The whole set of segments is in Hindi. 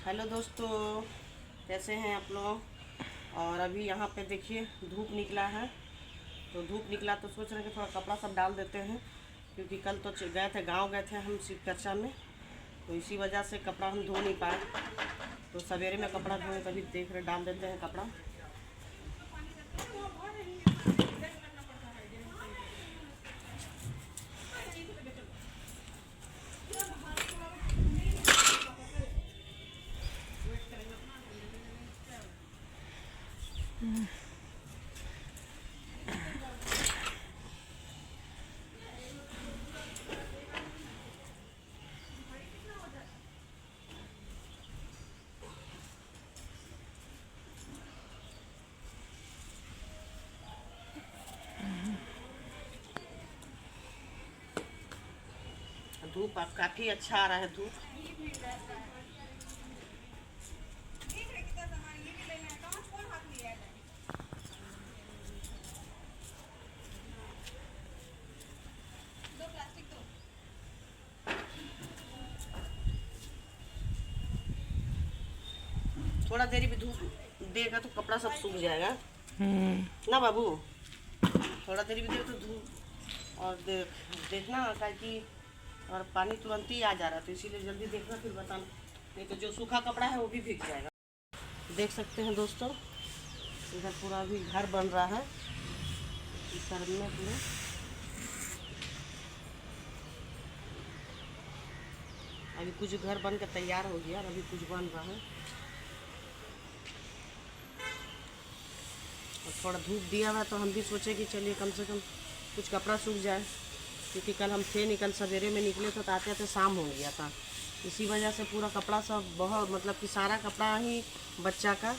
हेलो दोस्तों, कैसे हैं आप लोग। और अभी यहाँ पे देखिए धूप निकला है, तो धूप निकला तो सोच रहे हैं कि थोड़ा कपड़ा सब डाल देते हैं, क्योंकि कल तो गए थे गांव गए थे हम शिव चर्चा में, तो इसी वजह से कपड़ा हम धो नहीं पाए। तो सवेरे में कपड़ा धोए तभी देख रहे डाल देते हैं कपड़ा। धूप आप काफ़ी अच्छा आ रहा है धूप। थोड़ा देरी भी धूप देगा तो कपड़ा सब सूख जाएगा ना बाबू। थोड़ा देरी भी देगा तो धूप और देखना ताकि और पानी तुरंत ही आ जा रहा है, तो इसीलिए जल्दी देखना फिर बताना, नहीं तो जो सूखा कपड़ा है वो भी भीग जाएगा। देख सकते हैं दोस्तों, इधर पूरा अभी घर बन रहा है इस घर में पूरा। अभी कुछ घर बन के तैयार हो गया, अभी कुछ बन रहा है और थोड़ा धूप दिया हुआ, तो हम भी सोचे कि चलिए कम से कम कुछ कपड़ा सूख जाए, क्योंकि कल हम थे नहीं, कल सवेरे में निकले थे तो आते आते शाम हो गया था। इसी वजह से पूरा कपड़ा सब बहुत मतलब कि सारा कपड़ा ही बच्चा का,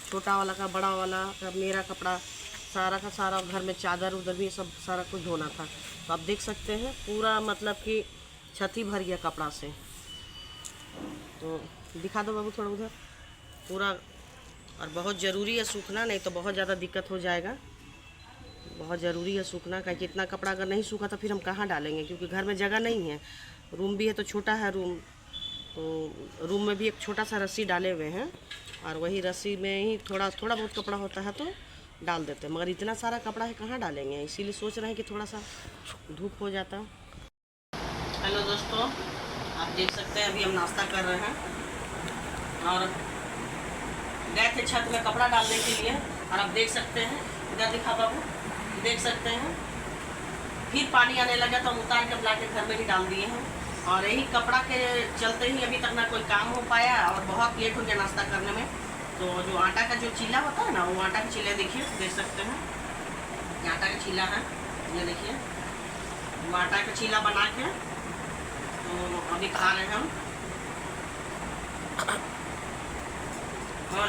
छोटा वाला का, बड़ा वाला का, मेरा कपड़ा सारा का सारा, घर में चादर उधर भी सब सारा कुछ धोना था। तो आप देख सकते हैं पूरा मतलब कि छती भर गया कपड़ा से। तो दिखा दो बाबू थोड़ा उधर पूरा, और बहुत ज़रूरी है सूखना, नहीं तो बहुत ज़्यादा दिक्कत हो जाएगा। बहुत ज़रूरी है सूखना का, कि इतना कपड़ा अगर नहीं सूखा तो फिर हम कहाँ डालेंगे, क्योंकि घर में जगह नहीं है। रूम भी है तो छोटा है रूम, तो रूम में भी एक छोटा सा रस्सी डाले हुए हैं, और वही रस्सी में ही थोड़ा बहुत कपड़ा होता है तो डाल देते हैं, मगर इतना सारा कपड़ा है कहाँ डालेंगे, इसीलिए सोच रहे हैं कि थोड़ा सा धूप हो जाता। हेलो दोस्तों, आप देख सकते हैं अभी हम नाश्ता कर रहे हैं और गए थे छत में कपड़ा डालने के लिए, और आप देख सकते हैं इधर दिखा बाबू, देख सकते हैं फिर पानी आने लगा तो हम उतार के ला के घर में ही डाल दिए हैं। और यही कपड़ा के चलते ही अभी तक ना कोई काम हो पाया और बहुत लेट हो गया नाश्ता करने में। तो जो आटा का जो चीला होता है ना, वो आटा के चीले देखिए, देख सकते हैं ये आटा का चीला है, ये देखिए वो आटा का चीला बना के तो अभी खा रहे हैं हम। और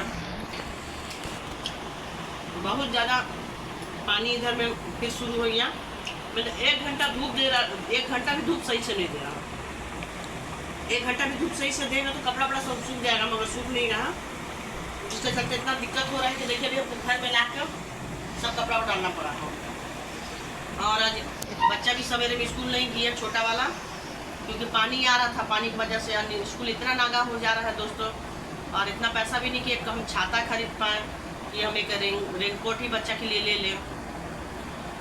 बहुत ज़्यादा पानी इधर में फिर शुरू हो गया, मतलब 1 घंटा धूप दे रहा, 1 घंटा भी धूप सही से नहीं दे रहा। 1 घंटा भी धूप सही से देगा तो कपड़ा बड़ा सब सूख जाएगा, मगर सूख नहीं रहा। उसके चलते इतना दिक्कत हो रहा है कि देखिए अभी अपने घर में लाकर सब कपड़ा डालना पड़ा है। और आज बच्चा भी सवेरे में स्कूल नहीं गया, छोटा वाला, क्योंकि पानी आ रहा था, पानी की वजह से स्कूल इतना नागा हो जा रहा है दोस्तों। और इतना पैसा भी नहीं कि एक हम छाता खरीद पाएँ, कि हम एक रेनकोट ही बच्चा के लिए ले लें।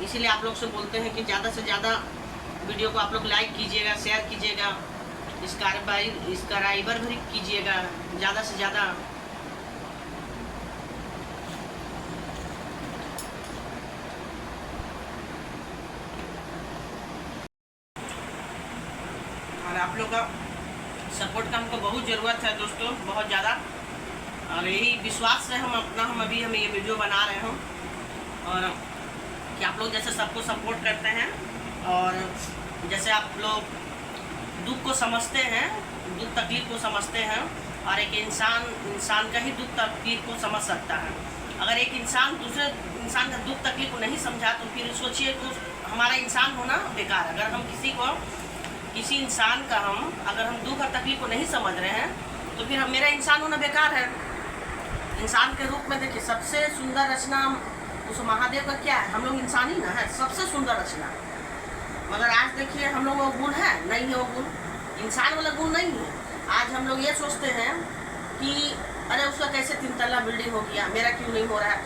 इसीलिए आप लोग से बोलते हैं कि ज़्यादा से ज़्यादा वीडियो को आप लोग लाइक कीजिएगा, शेयर कीजिएगा, सब्सक्राइबर भी कीजिएगा ज़्यादा से ज़्यादा। और आप लोग का सपोर्ट का हमको बहुत ज़रूरत है दोस्तों, बहुत ज़्यादा। और यही विश्वास से हम अभी ये वीडियो बना रहे हैं, और कि आप लोग जैसे सबको सपोर्ट करते हैं, और जैसे आप लोग दुख को समझते हैं, दुख तकलीफ को समझते हैं, और एक इंसान का ही दुख तकलीफ को समझ सकता है। अगर एक इंसान दूसरे इंसान का दुख तकलीफ को नहीं समझा तो फिर सोचिए तो हमारा इंसान होना बेकार। अगर हम किसी इंसान का अगर हम दुख और तकलीफ को नहीं समझ रहे हैं तो फिर मेरा इंसान होना बेकार है। इंसान के रूप में देखिए सबसे सुंदर रचना उस महादेव का क्या है, हम लोग इंसान ही ना है, सबसे सुंदर रचना। मगर आज देखिए हम लोग वो गुण है नहीं है, वो गुण इंसान वाला गुण नहीं है। आज हम लोग ये सोचते हैं कि अरे उसका कैसे 3 तल्ला बिल्डिंग हो गया, मेरा क्यों नहीं हो रहा है,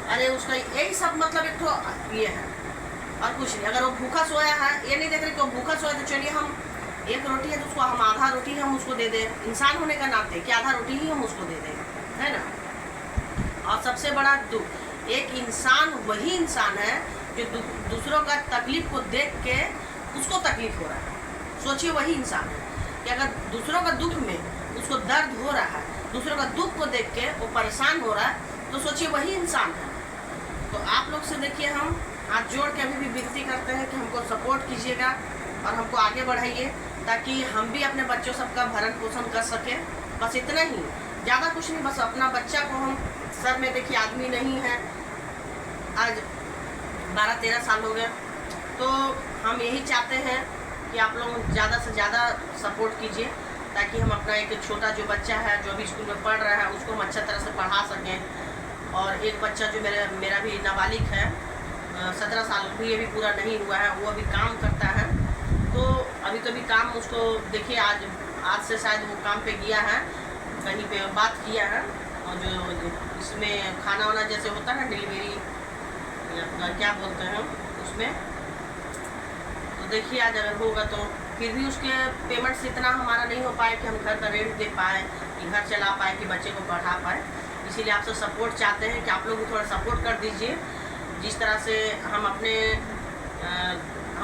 अरे उसका यही सब मतलब एक तो ये है और कुछ नहीं। अगर वो भूखा सोया है, ये नहीं देख रहे कि वो भूखा सोया, तो चलिए हम एक रोटी है तो उसको हम आधा रोटी हम उसको दे दें, इंसान होने का नाते कि आधा रोटी ही हम उसको दे दें, है ना। और सबसे बड़ा दुख, एक इंसान वही इंसान है जो दूसरों का तकलीफ को देख के उसको तकलीफ हो रहा है। सोचिए वही इंसान है कि अगर दूसरों का दुख में उसको दर्द हो रहा है, दूसरों का दुख को देख के वो परेशान हो रहा है, तो सोचिए वही इंसान है। तो आप लोग से देखिए हम हाथ जोड़ के अभी भी विनती करते हैं कि हमको सपोर्ट कीजिएगा और हमको आगे बढ़ाइए, ताकि हम भी अपने बच्चों सबका भरण पोषण कर सकें। बस इतना ही, ज़्यादा कुछ नहीं, बस अपना बच्चा को हम सर में देखिए आदमी नहीं है, आज 12-13 साल हो गए, तो हम यही चाहते हैं कि आप लोग ज़्यादा से ज़्यादा सपोर्ट कीजिए, ताकि हम अपना एक छोटा जो बच्चा है जो अभी स्कूल में पढ़ रहा है उसको हम अच्छा तरह से पढ़ा सकें। और एक बच्चा जो मेरा भी नाबालिग है, 17 साल भी अभी पूरा नहीं हुआ है, वो अभी काम करता है, तो अभी तो भी काम उसको देखिए आज से शायद वो काम पे गया है, कहीं पे बात किया है, और जो इसमें खाना वाना जैसे होता है ना डिलीवरी अपना क्या बोलते हैं उसमें, तो देखिए आज अगर होगा तो फिर भी उसके पेमेंट से इतना हमारा नहीं हो पाए कि हम घर का रेंट दे पाए, कि घर चला पाए, कि बच्चे को पढ़ा पाए। इसीलिए आपसे सपोर्ट चाहते हैं कि आप लोग भी थोड़ा सपोर्ट कर दीजिए। जिस तरह से हम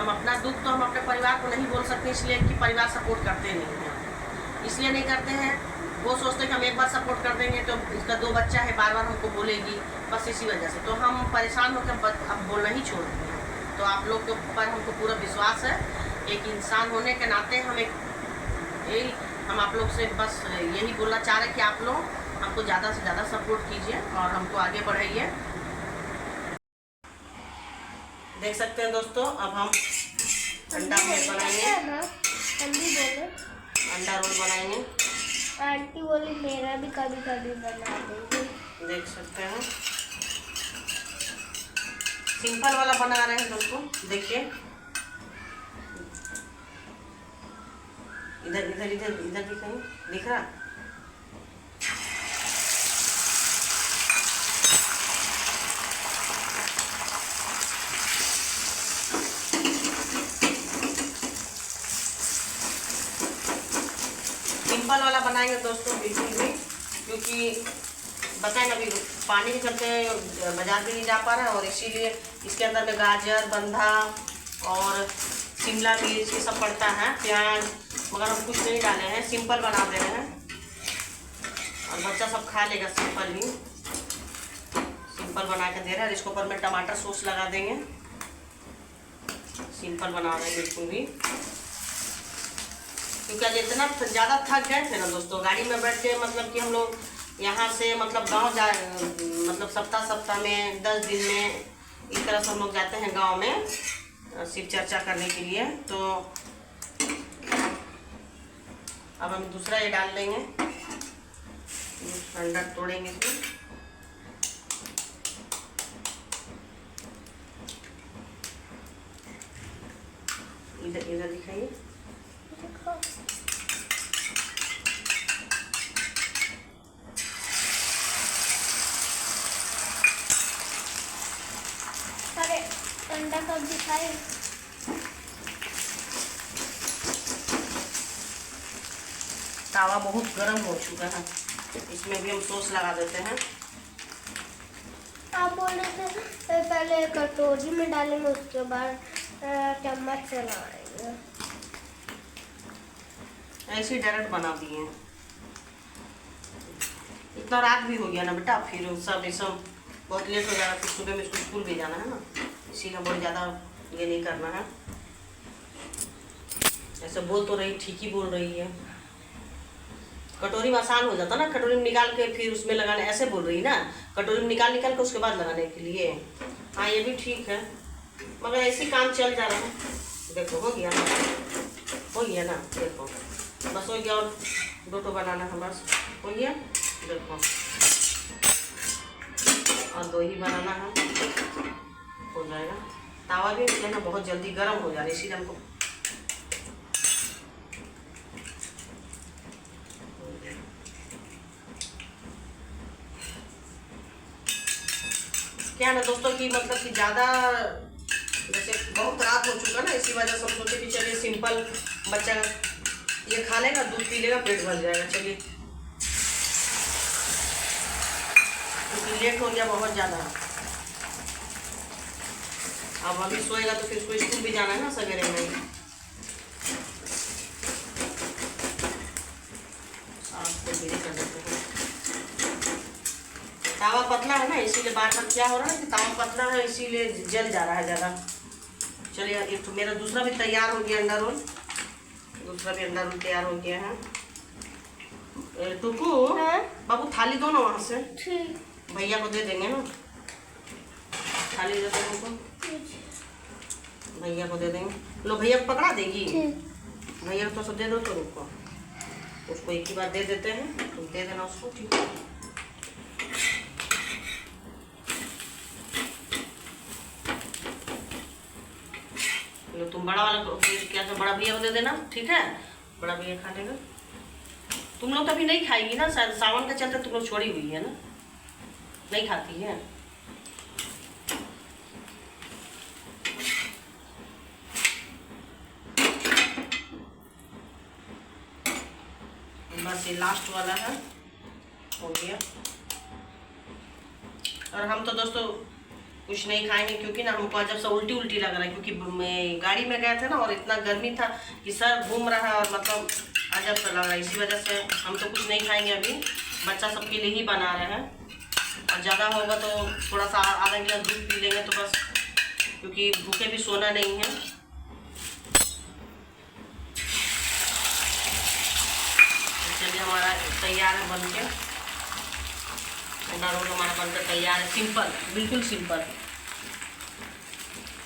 अपना दुख तो हम अपने परिवार को नहीं बोल सकते, इसलिए कि परिवार सपोर्ट करते नहीं हैं, इसलिए नहीं करते हैं। वो सोचते हैं कि हम एक बार सपोर्ट कर देंगे तो इसका 2 बच्चा है, बार बार हमको बोलेगी, बस इसी वजह से तो हम परेशान होकर अब बोलना ही छोड़ देते हैं। तो आप लोग के ऊपर हमको पूरा विश्वास है, एक इंसान होने के नाते हम आप लोग से बस यही बोलना चाह रहे हैं कि आप लोग हमको ज़्यादा से ज़्यादा सपोर्ट कीजिए और हमको आगे बढ़ाइए। देख सकते हैं दोस्तों, अब हम अंडा ब्रेड बनाएंगे, अंडा रोल बनाएंगे। आंटी बोली मेरा भी कभी कभी बना देंगे। देख सकते हैं सिंपल वाला बना रहे हैं दोस्तों, देखिए इधर इधर इधर इधर दिखाइए, दिख रहा। सिंपल वाला बनाएंगे दोस्तों बिल्कुल भी, क्योंकि बताए ना अभी पानी के चलते बाजार भी नहीं जा पा रहा है, और इसीलिए इसके अंदर में गाजर, बंधा और शिमला मिर्च ये सब पड़ता है, प्याज, मगर हम कुछ नहीं डाले हैं, सिंपल बना दे रहे हैं और बच्चा सब खा लेगा। सिंपल ही सिंपल बना के दे रहे हैं। इसके ऊपर में टमाटर सॉस लगा देंगे, सिंपल बना रहे हैं बिल्कुल भी, क्योंकि आज इतना ज़्यादा थक गए थे ना दोस्तों, गाड़ी में बैठ के मतलब कि हम लोग यहाँ से मतलब गांव जा मतलब सप्ताह में 10 दिन में इस तरह से हम लोग जाते हैं गांव में शिव चर्चा करने के लिए। तो अब हम दूसरा ये डाल देंगे, अंडा तोड़ेंगे इसमें, इधर इधर दिखाइए। अरे अंडा कब दिखाए? तावा बहुत गर्म हो चुका है, इसमें भी हम सॉस लगा देते हैं। आप बोल रहे थे पहले कटोरी में डालेंगे, उसके बाद चम्मच से लगाएंगे। ऐसे डायरेक्ट बना दिए। इतना रात भी हो गया ना बेटा, फिर सब बहुत लेट हो जाएगा, फिर सुबह में इसको स्कूल भी जाना है ना, इसीलिए बहुत ज़्यादा ये नहीं करना है। ऐसे बोल तो रही, ठीक ही बोल रही है। कटोरी में आसान हो जाता ना, कटोरी में निकाल के फिर उसमें लगाने, ऐसे बोल रही ना, कटोरी में निकाल के उसके बाद लगाने के लिए। हाँ ये भी ठीक है, मगर ऐसे काम चल जा रहा है। देखो हो गया ना, देखो बस हो गया, और 2 बनाना है, बस हो गया। देखो और 2 ही बनाना है, हो जाएगा। तावा भी इसलिए ना बहुत जल्दी गर्म हो जा रहा है, इसीलिए हमको क्या है ना दोस्तों कि मतलब कि ज़्यादा जैसे बहुत रात हो चुका ना, इसी वजह से हम सोचे कि चलिए सिंपल बच्चा ये खा लेगा, दूध पी लेगा, पेट भर जाएगा। चलिए, क्योंकि लेट हो गया बहुत ज़्यादा। अब अभी सोएगा तो फिर उसको स्कूल भी जाना है ना सवेरे में। कर देते हैं। तावा पतला है ना, इसीलिए बार बार क्या हो रहा है कि तावा पतला है इसीलिए जल जा रहा है ज़्यादा। चलिए, एक तो मेरा दूसरा भी तैयार हो गया अंडा रोल। दूसरा भी अंडा रोल तैयार हो गया है। टुकू, बाबू थाली दो ना वहाँ से, भैया को दे देंगे ना। थाली दे दो उनको, भैया को दे देंगे। लो, भैया को पकड़ा देगी, भैया को तो सब दे दो। तो रुको, उसको एक ही बार दे देते हैं, तुम दे देना उसको, ठीक है। लो, तुम बड़ा वाला क्या तो बड़ा भैया को दे देना, ठीक है। बड़ा भैया खा लेगा। तुम लोग तो अभी नहीं खाएगी ना, शायद सावन का चलते तुम लोग छोड़ी हुई है ना, नहीं खाती है। बस ये लास्ट वाला है, हो गया। और हम तो दोस्तों कुछ नहीं खाएंगे क्योंकि ना हमको अजब सा उल्टी उल्टी लग रहा है, क्योंकि मैं गाड़ी में गए थे ना और इतना गर्मी था कि सर घूम रहा है और मतलब अजब सा लग रहा है। इसी वजह से हम तो कुछ नहीं खाएंगे अभी, बच्चा सबके लिए ही बना रहे हैं। और ज़्यादा होगा तो थोड़ा सा आधा गिलास दूध पी लेंगे तो बस, क्योंकि भूखे भी सोना नहीं है। चलिए, हमारा तैयार है बन के, अंडा रोल हमारा बनकर तैयार है। सिंपल, बिल्कुल सिंपल,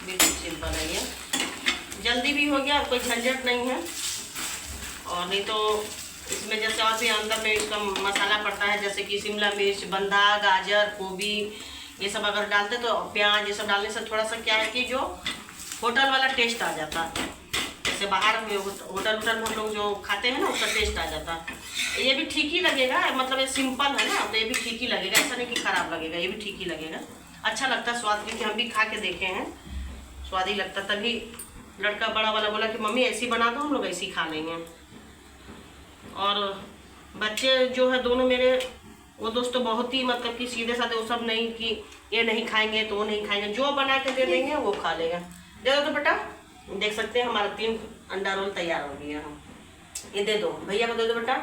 बिल्कुल सिंपल है ये। जल्दी भी हो गया और कोई झंझट नहीं है। और नहीं तो इसमें जैसे और भी अंदर में इसका मसाला पड़ता है, जैसे कि शिमला मिर्च, बंधा, गाजर, गोभी, ये सब अगर डालते तो प्याज, ये सब डालने से थोड़ा सा क्या है कि जो होटल वाला टेस्ट आ जाता है। जैसे बाहर में होटल में हम लोग जो खाते हैं ना, उसका टेस्ट आ जाता है। ये भी ठीक ही लगेगा, मतलब ये सिंपल है ना, तो ये भी ठीक ही लगेगा। ऐसा नहीं कि खराब लगेगा, ये भी ठीक ही लगेगा। अच्छा लगता है स्वाद, क्योंकि हम भी खा के देखे हैं, स्वाद ही लगता। तभी लड़का बड़ा वाला बोला कि मम्मी ऐसी बना दो, हम लोग ऐसी खा लेंगे। और बच्चे जो है दोनों मेरे, वो दोस्तों बहुत ही मतलब कि सीधे साधे, वो सब नहीं कि ये नहीं खाएंगे तो वो नहीं खाएंगे, जो बना के दे देंगे वो खा लेगा। दे दो तो बेटा, देख सकते हैं हमारा 3 अंडा रोल तैयार हो गया। हम ये दे दो, भैया को दे दो बेटा,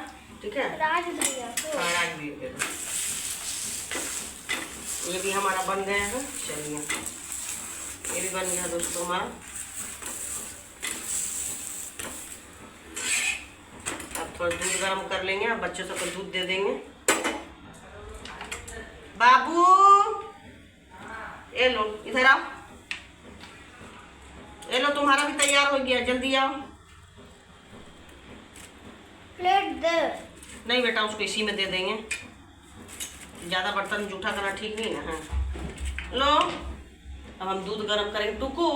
ठीक है। राज भैया को, हाँ, राज भी दे दो। ये भी हमारा बन गया है। चलिए, ये भी बन गया दोस्तों हमारा। अब थोड़ा दूध गर्म कर लेंगे, अब बच्चों सबको दूध दे देंगे। बाबू, ये लो, इधर आओ, ये लो, तुम्हारा भी तैयार हो गया, जल्दी आओ। प्लेट दे। नहीं बेटा, उसको इसी में दे देंगे, ज़्यादा बर्तन जूठा करना ठीक नहीं ना है। लो, अब हम दूध गर्म करेंगे। टुकू,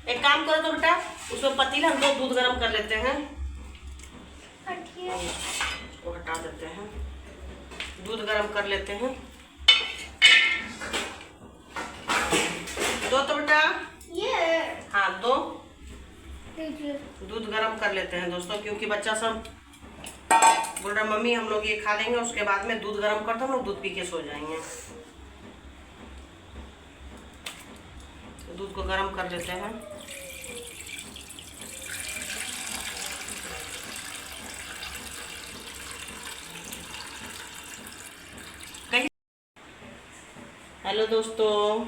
एक काम करो तो बेटा, उसमें पतीला हम 2 दूध गर्म कर लेते हैं, उसको हटा देते हैं, दूध गर्म कर लेते हैं। दो तो बेटा, ये हाँ दो, दूध गर्म कर लेते हैं दोस्तों, क्योंकि बच्चा सब बोल रहा मम्मी हम लोग ये खा लेंगे, उसके बाद में दूध गर्म करता हूँ, दूध पी के सो जाएंगे। तो दूध को गर्म कर लेते हैं। हेलो दोस्तों,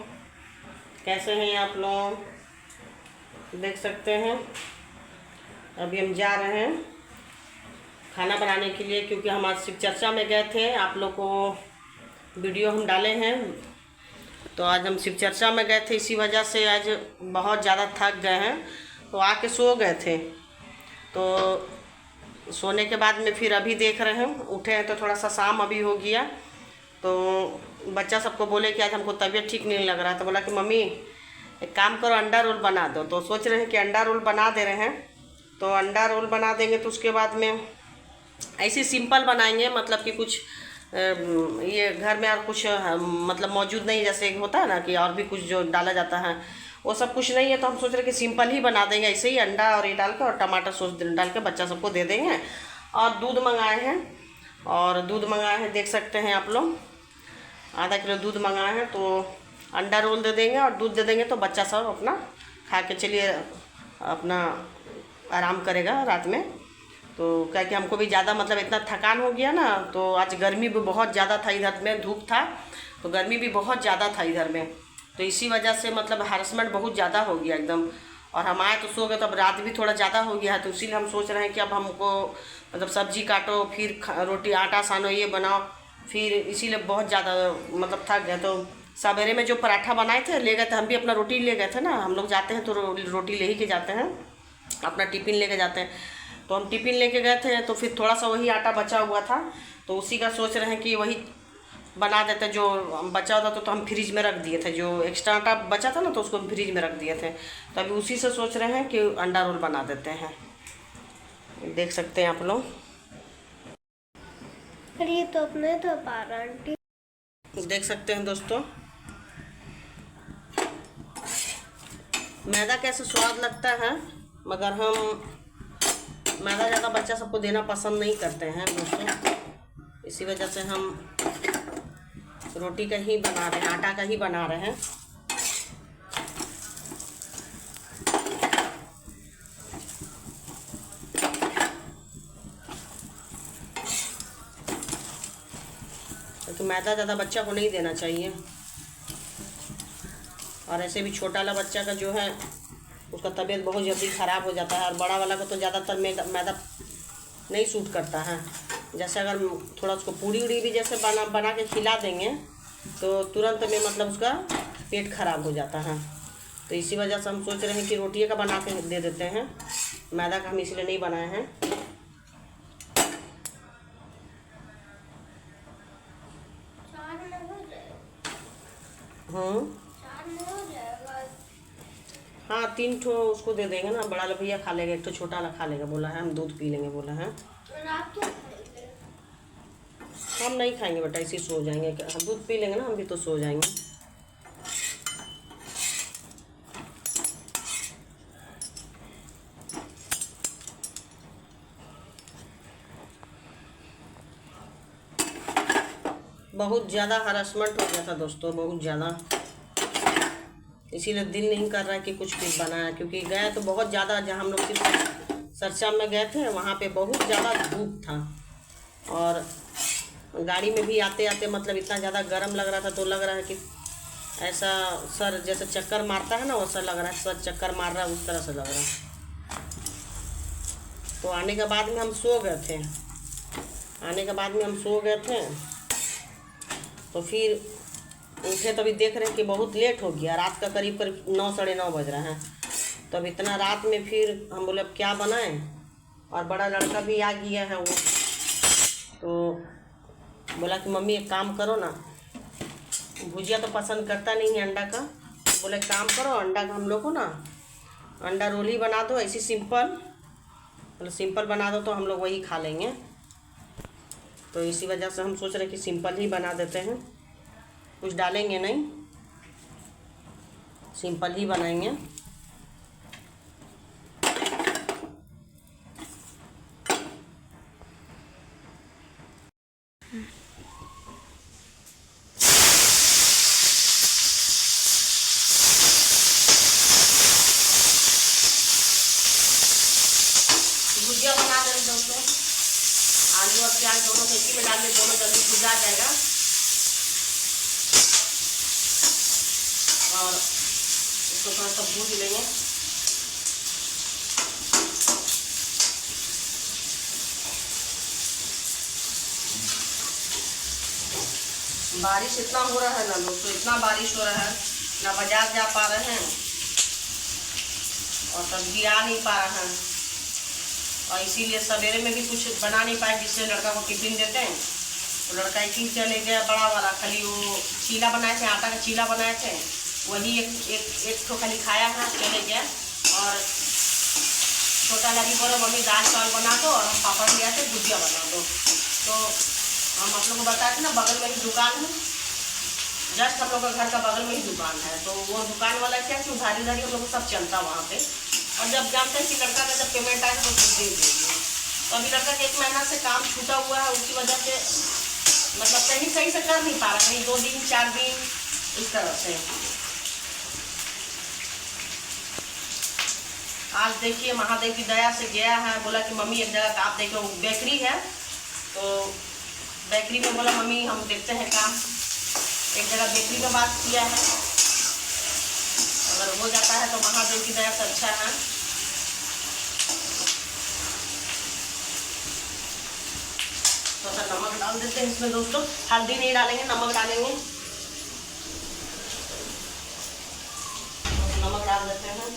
कैसे हैं आप लोग? देख सकते हैं अभी हम जा रहे हैं खाना बनाने के लिए, क्योंकि हम आज शिव चर्चा में गए थे। आप लोग को वीडियो हम डाले हैं, तो आज हम शिव चर्चा में गए थे, इसी वजह से आज बहुत ज़्यादा थक गए हैं, तो आके सो गए थे। तो सोने के बाद में फिर अभी देख रहे हैं, उठे हैं तो थोड़ा सा शाम अभी हो गया। तो बच्चा सबको बोले कि आज हमको तबीयत ठीक नहीं लग रहा, तो बोला कि मम्मी एक काम करो, अंडा रोल बना दो। तो सोच रहे हैं कि अंडा रोल बना दे रहे हैं। तो अंडा रोल बना देंगे तो उसके बाद में ऐसे सिंपल बनाएंगे, मतलब कि कुछ ये घर में और कुछ मतलब मौजूद नहीं, जैसे होता है ना कि और भी कुछ जो डाला जाता है, वो सब कुछ नहीं है। तो हम सोच रहे कि सिंपल ही बना देंगे, ऐसे ही अंडा और ये डाल के और टमाटर सॉस डाल के बच्चा सबको दे देंगे। और दूध मंगाए हैं, और दूध मंगाए हैं, देख सकते हैं आप लोग, आधा किलो दूध मंगाए हैं। तो अंडा रोल दे देंगे और दूध दे देंगे, तो बच्चा सब अपना खा के चलिए अपना आराम करेगा रात में। तो क्या कि हमको भी ज़्यादा मतलब इतना थकान हो गया ना, तो आज गर्मी भी बहुत ज़्यादा था, इधर में धूप था तो गर्मी भी बहुत ज़्यादा था इधर में, तो इसी वजह से मतलब हैरेसमेंट बहुत ज़्यादा हो गया एकदम। और हम आए तो सो गए, तो अब रात भी थोड़ा ज़्यादा हो गया है, तो इसीलिए हम सोच रहे हैं कि अब हमको मतलब सब्जी काटो, फिर रोटी आटा सानो, ये बनाओ, फिर इसीलिए बहुत ज़्यादा मतलब थक गए। तो सवेरे में जो पराठा बनाए थे ले गए थे, हम भी अपना रोटी ले गए थे ना, हम लोग जाते हैं तो रोटी ले ही के जाते हैं, अपना टिफ़िन लेके जाते हैं। तो हम टिफ़िन लेके गए थे, तो फिर थोड़ा सा वही आटा बचा हुआ था, तो उसी का सोच रहे हैं कि वही बना देते। जो बचा होता तो हम फ्रिज में रख दिए थे, जो एक्स्ट्रा आटा बचा था ना तो उसको फ्रिज में रख दिए थे, तो अभी उसी से सोच रहे हैं कि अंडा रोल बना देते हैं। देख सकते हैं आप लोग, ये तो अपने तो पारा आंटी देख सकते हैं दोस्तों, मैदा कैसे स्वाद लगता है, मगर हम मैदा ज़्यादा बच्चा सबको देना पसंद नहीं करते हैं दोस्तों, इसी वजह से हम रोटी का ही बना रहे हैं, आटा का ही बना रहे हैं। तो मैदा ज़्यादा बच्चा को नहीं देना चाहिए, और ऐसे भी छोटा वाला बच्चा का जो है उसका तबीयत बहुत जल्दी ख़राब हो जाता है, और बड़ा वाला का तो ज़्यादातर मैदा नहीं सूट करता है। जैसे अगर थोड़ा उसको पूड़ी उड़ी भी जैसे बना के खिला देंगे तो तुरंत में मतलब उसका पेट खराब हो जाता है, तो इसी वजह से हम सोच रहे हैं कि रोटी का बना के दे देते हैं, मैदा का हम इसलिए नहीं बनाए हैं। हाँ 3 ठो उसको दे देंगे ना, बड़ा वाला भैया खा लेगा, एक तो छोटा वाला खा लेगा बोला है, हम दूध पी लेंगे बोला है। हम नहीं खाएंगे बेटा, इसी सो जाएंगे, हम दूध पी लेंगे ना, हम भी तो सो जाएंगे। बहुत ज़्यादा हरासमेंट हो गया था दोस्तों, बहुत ज़्यादा, इसीलिए दिल नहीं कर रहा है कि कुछ भी बनाया, क्योंकि गए तो बहुत ज़्यादा, जहाँ हम लोग सिर्फ सरचा में गए थे वहाँ पे बहुत ज़्यादा धूप था, और गाड़ी में भी आते आते मतलब इतना ज़्यादा गर्म लग रहा था, तो लग रहा है कि ऐसा सर जैसे चक्कर मारता है ना, वैसा लग रहा है, सर चक्कर मार रहा है उस तरह से लग रहा है। तो आने के बाद में हम सो गए थे, तो फिर उठे तो अभी देख रहे हैं कि बहुत लेट हो गया, रात का करीब 9 साढ़े 9 बज रहा है। तो अब इतना रात में फिर हम बोले अब क्या बनाएं, और बड़ा लड़का भी आ गया है वो, तो बोला कि मम्मी एक काम करो ना, भुजिया तो पसंद करता नहीं है अंडा का, तो बोले काम करो अंडा का हम लोग को ना अंडा रोल ही बना दो, ऐसी सिंपल, मतलब सिंपल बना दो तो हम लोग वही खा लेंगे। तो इसी वजह से हम सोच रहे कि सिंपल ही बना देते हैं, कुछ डालेंगे नहीं, सिंपल ही बनाएंगे। भुजिया बना रहे हैं दोस्तों, आलू और प्याज दोनों मिर्ची में डाल के दोनों जल्दी भुजा जाएगा, और इसको थोड़ा सा भून लेंगे। बारिश इतना हो रहा है ना दोस्तों, इतना बारिश हो रहा है ना, बाजार जा पा रहे हैं और सब्जी आ नहीं पा रहा है, और इसीलिए सवेरे में भी कुछ बना नहीं पाए, जिससे लड़का को टिफिन देते हैं। तो लड़का एक ही चले गया बड़ा वाला, खाली वो चीला बनाए थे, आटा का चीला बनाए थे, वही एक ठो खाली खाया है, चले गया। और छोटा लड़की बोलो मम्मी दाल चावल बना दो और हम पापड़ ले आते भुजिया बना दो, तो हम आप लोग को बताए थे ना, बगल में ही दुकान है, जस्ट हम लोग का घर का बगल में ही दुकान है। तो वो दुकान वाला क्या कि उधारी उधारी हम लोग को सब चलता वहाँ पे। और जब जानते हैं कि लड़का का जब पेमेंट आएगा तो उसको दे देंगे। तो अभी लड़का के 1 महीना से काम छूटा हुआ है, उसकी वजह से मतलब कहीं सही से कर नहीं पा रहा, कहीं 2 दिन 4 दिन इस तरह से। आज देखिए महादेव की दया से गया है, बोला कि मम्मी एक जगह आप देखो, बेकरी है तो बेकरी में बोला मम्मी हम देखते हैं काम। एक जगह बेकरी में बात किया है, अगर हो जाता है तो महादेव की दया से अच्छा है। थोड़ा सा नमक डाल देते हैं इसमें दोस्तों, हल्दी नहीं डालेंगे, नमक डालेंगे। नमक डाल देते हैं।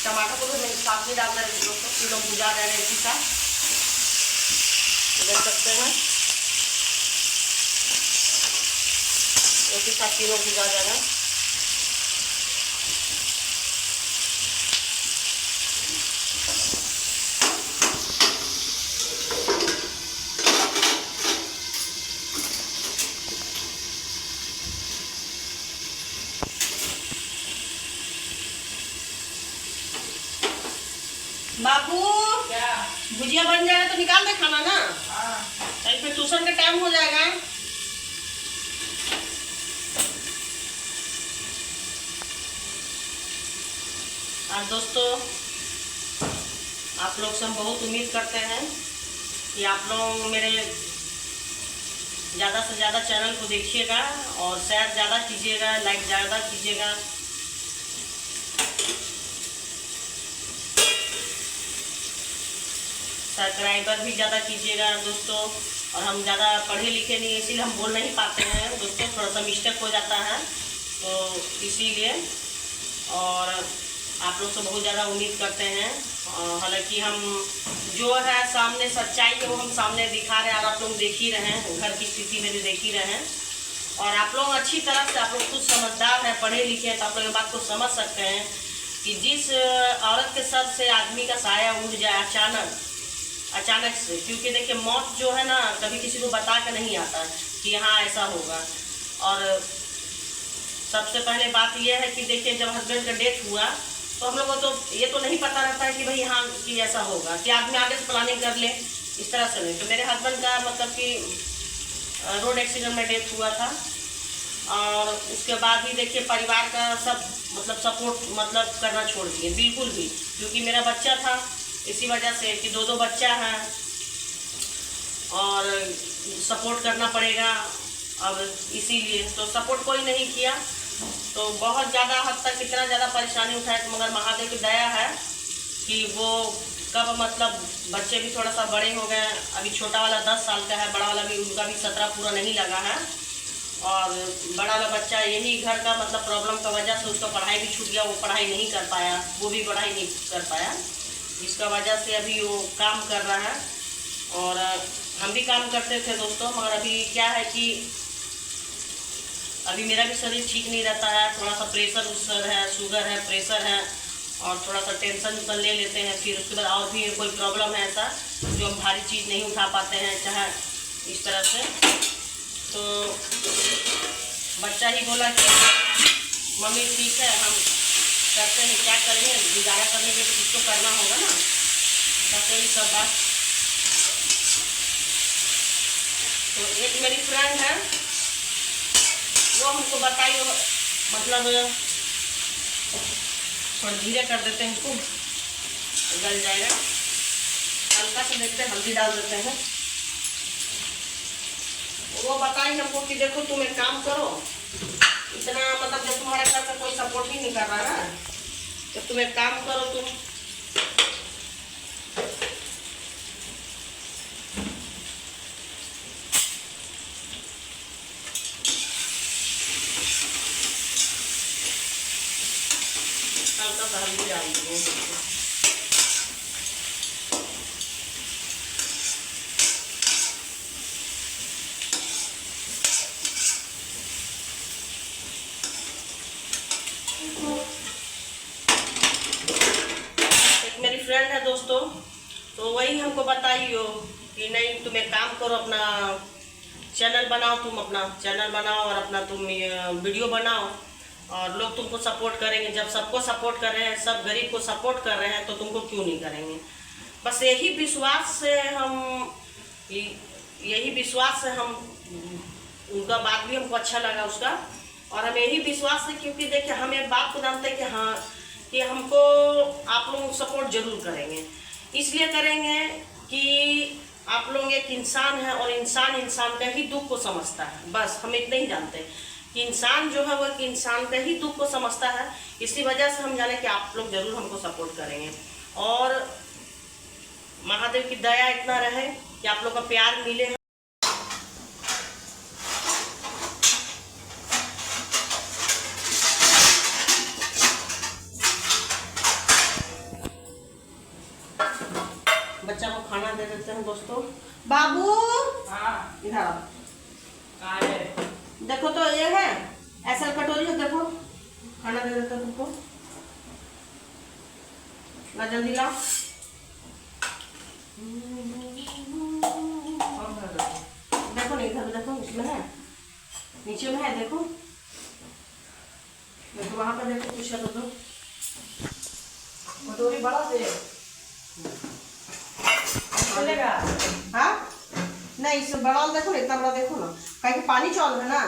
टमाटर को भी मैं साथ में डालना है दोस्तों, कि लोग भुजा रहे हैं इसी साथ, देख सकते हैं एक ही साथ तीनों भुजा जाएगा। बाबू क्या? भुजिया बन जाएगा तो निकाल दे खाना ना, हाँ। फिर ट्यूशन का टाइम हो जाएगा। और दोस्तों आप लोग से हम बहुत उम्मीद करते हैं कि आप लोग मेरे ज़्यादा से ज़्यादा चैनल को देखिएगा और शेयर ज़्यादा कीजिएगा, लाइक ज़्यादा कीजिएगा। सब्सक्राइबर भी ज़्यादा कीजिएगा दोस्तों। और हम ज़्यादा पढ़े लिखे नहीं, इसीलिए हम बोल नहीं पाते हैं दोस्तों, थोड़ा सा मिस्टेक हो जाता है तो इसीलिए। और आप लोग से बहुत ज़्यादा उम्मीद करते हैं, हालांकि हम जो है सामने सच्चाई है वो हम सामने दिखा रहे हैं, और आप लोग देख ही रहे हैं, घर की स्थिति मेरी देख ही रहे हैं। और आप लोग अच्छी तरह से, आप लोग खुद समझदार हैं, पढ़े लिखे हैं, तो आप लोग ये बात को समझ सकते हैं कि जिस औरत के सर से आदमी का साया उड़ जाए अचानक से, क्योंकि देखिए मौत जो है ना कभी किसी को बता के नहीं आता कि हाँ ऐसा होगा। और सबसे पहले बात यह है कि देखिए जब हस्बैंड का डेथ हुआ तो हम लोगों को तो ये तो नहीं पता रहता है कि भाई हाँ कि ऐसा होगा, कि आदमी आगे से प्लानिंग कर ले, इस तरह से नहीं। तो मेरे हस्बैंड का मतलब कि रोड एक्सीडेंट में डेथ हुआ था, और उसके बाद भी देखिए परिवार का सब मतलब सपोर्ट मतलब करना छोड़ दिए बिल्कुल भी, क्योंकि मेरा बच्चा था, इसी वजह से कि 2 बच्चा हैं और सपोर्ट करना पड़ेगा, अब इसीलिए तो सपोर्ट कोई नहीं किया। तो बहुत ज़्यादा हद तक इतना ज़्यादा परेशानी उठाए, तो मगर महादेव की दया है कि वो कब मतलब बच्चे भी थोड़ा सा बड़े हो गए। अभी छोटा वाला 10 साल का है, बड़ा वाला भी, उनका भी 17 पूरा नहीं लगा है। और बड़ा वाला बच्चा यही घर का मतलब प्रॉब्लम की वजह से उसका पढ़ाई भी छूट गया, वो पढ़ाई नहीं कर पाया, वो भी पढ़ाई नहीं कर पाया, जिसका वजह से अभी वो काम कर रहा है। और हम भी काम करते थे दोस्तों, मगर अभी क्या है कि अभी मेरा भी शरीर ठीक नहीं रहता है, थोड़ा सा प्रेशर है, शुगर है, प्रेशर है, और थोड़ा सा टेंशन ले लेते हैं। फिर उसके बाद और भी कोई प्रॉब्लम है ऐसा जो हम भारी चीज़ नहीं उठा पाते हैं, चाहे इस तरह से। तो बच्चा ही बोला कि मम्मी ठीक है हम करते हैं, क्या करेंगे, गुजारा करने के लिए कुछ तो करना होगा ना, करते ही सब बात। तो एक मेरी फ्रेंड है, वो हमको बताई, मतलब थोड़ा धीरे कर देते हैं, इसको गल जाएगा, हल्का से देखते हैं, हल्दी डाल देते हैं। वो बताई हमको कि देखो तुम एक काम करो, इतना मतलब जब तुम्हारे घर में कोई सपोर्ट ही नहीं कर रहा है, तो तुम एक काम करो, तुम हल्का सा हल्दी डाल देंगे। एक मेरी फ्रेंड है दोस्तों, तो वही हमको बताई हो कि नहीं तुम एक काम करो, अपना चैनल बनाओ, तुम अपना चैनल बनाओ और अपना तुम वीडियो बनाओ और लोग तुमको सपोर्ट करेंगे। जब सबको सपोर्ट कर रहे हैं, सब गरीब को सपोर्ट कर रहे हैं, तो तुमको क्यों नहीं करेंगे। बस यही विश्वास से हम उनका बात भी हमको अच्छा लगा उसका, और हमें यही विश्वास है क्योंकि देखिए हम एक बात को जानते हैं कि हाँ कि हमको आप लोग सपोर्ट जरूर करेंगे। इसलिए करेंगे कि आप लोग एक इंसान है और इंसान का ही दुख को समझता है। बस हम इतना ही जानते हैं कि इंसान जो है वो एक इंसान का ही दुख को समझता है। इसी वजह से हम जाने कि आप लोग जरूर हमको सपोर्ट करेंगे और महादेव की दया इतना रहे कि आप लोग का प्यार मिले। बच्चा को खाना दे देते हैं दोस्तों। बाबू इधर आओ। देखो तो ये है ऐसा कटोरी है, देखो खाना दे देते हैं तुमको। ना जल्दी लाओ। देखो नहीं इधर देखो, इसमें है, नीचे में है, देखो देखो वहां पर देखो कुछ है तो दो। कटोरी बड़ा से चलेगा। हाँ नहीं, इस बड़ा देखो ना, इतना बड़ा देखो ना, कहीं पानी चावल है ना।